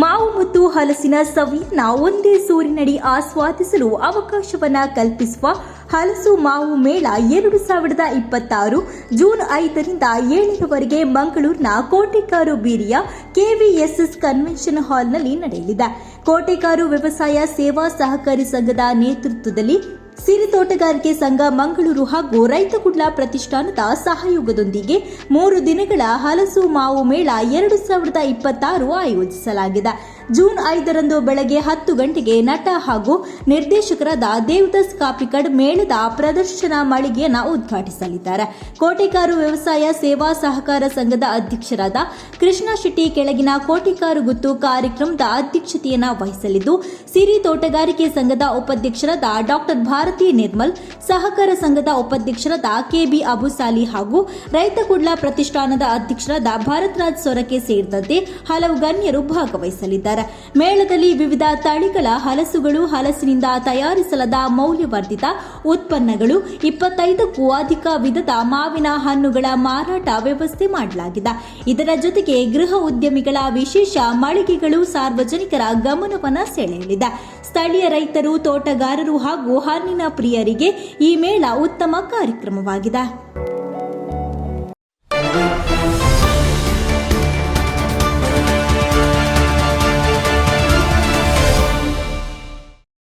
ಮಾವು ಮತ್ತು ಹಲಸಿನ ಸವಿಯನ್ನ ಒಂದೇ ಸೂರಿನಡಿ ಆಸ್ವಾದಿಸಲು ಅವಕಾಶವನ್ನ ಕಲ್ಪಿಸುವ ಹಲಸು ಮಾವು ಮೇಳ 2026 ಜೂನ್ 5ರಿಂದ 7ರವರೆಗೆ ಮಂಗಳೂರಿನ ಕೋಟೆಕಾರು ಬೀರಿಯ ಕೆವಿಎಸ್ಎಸ್ ಕನ್ವೆನ್ಷನ್ ಹಾಲ್ನಲ್ಲಿ ನಡೆಯಲಿದೆ. ಕೋಟೆಕಾರು ವ್ಯವಸಾಯ ಸೇವಾ ಸಹಕಾರಿ ಸಂಘದ ನೇತೃತ್ವದಲ್ಲಿ ಸಿರಿ ತೋಟಗಾರಿಕೆ ಸಂಘ ಮಂಗಳೂರು ಹಾಗೂ ರೈತ ಕುಡ್ಲ ಪ್ರತಿಷ್ಠಾನದ ಸಹಯೋಗದೊಂದಿಗೆ 3 ದಿನಗಳ ಹಲಸು ಮಾವು ಮೇಳ 2026 ಆಯೋಜಿಸಲಾಗಿದೆ. ಜೂನ್ 5ರಂದು ಬೆಳಗ್ಗೆ 10 ಗಂಟೆಗೆ ನಟ ಹಾಗೂ ನಿರ್ದೇಶಕರಾದ ದೇವದಾಸ್ ಕಾಪಿಕಡ್ ಮೇಳದ ಪ್ರದರ್ಶನ ಮಳಿಗೆಯನ್ನು ಉದ್ಘಾಟಿಸಲಿದ್ದಾರೆ. ಕೋಟೆಕಾರು ವ್ಯವಸಾಯ ಸೇವಾ ಸಹಕಾರ ಸಂಘದ ಅಧ್ಯಕ್ಷರಾದ ಕೃಷ್ಣ ಶೆಟ್ಟಿ ಕೆಳಗಿನ ಕೋಟೆಕಾರು ಗುತ್ತು ಕಾರ್ಯಕ್ರಮದ ಅಧ್ಯಕ್ಷತೆಯನ್ನು ವಹಿಸಲಿದ್ದು, ಸಿರಿ ತೋಟಗಾರಿಕೆ ಸಂಘದ ಉಪಾಧ್ಯಕ್ಷರಾದ ಡಾಕ್ಟರ್ ಭಾರತಿ ನಿರ್ಮಲ್, ಸಹಕಾರ ಸಂಘದ ಉಪಾಧ್ಯಕ್ಷರಾದ ಕೆಬಿ ಅಬುಸಾಲಿ ಹಾಗೂ ರೈತ ಕುಡ್ಲ ಪ್ರತಿಷ್ಠಾನದ ಅಧ್ಯಕ್ಷರಾದ ಭರತ್ರಾಜ್ ಸೊರಕೆ ಸೇರಿದಂತೆ ಹಲವು ಗಣ್ಯರು ಭಾಗವಹಿಸಲಿದ್ದಾರೆ. ಮೇಳದಲ್ಲಿ ವಿವಿಧ ತಳಿಗಳ ಹಲಸುಗಳು, ಹಲಸಿನಿಂದ ತಯಾರಿಸಲಾದ ಮೌಲ್ಯವರ್ಧಿತ ಉತ್ಪನ್ನಗಳು, 25ಕ್ಕೂ ಅಧಿಕ ವಿಧದ ಮಾವಿನ ಹಣ್ಣುಗಳ ಮಾರಾಟ ವ್ಯವಸ್ಥೆ ಮಾಡಲಾಗಿದೆ. ಇದರ ಜೊತೆಗೆ ಗೃಹ ಉದ್ಯಮಿಗಳ ವಿಶೇಷ ಮಳಿಗೆಗಳು ಸಾರ್ವಜನಿಕರ ಗಮನವನ್ನು ಸೆಳೆಯಲಿದೆ. ಸ್ಥಳೀಯ ರೈತರು, ತೋಟಗಾರರು ಹಾಗೂ ಹಣ್ಣಿನ ಪ್ರಿಯರಿಗೆ ಈ ಮೇಳ ಉತ್ತಮ ಕಾರ್ಯಕ್ರಮವಾಗಿದೆ.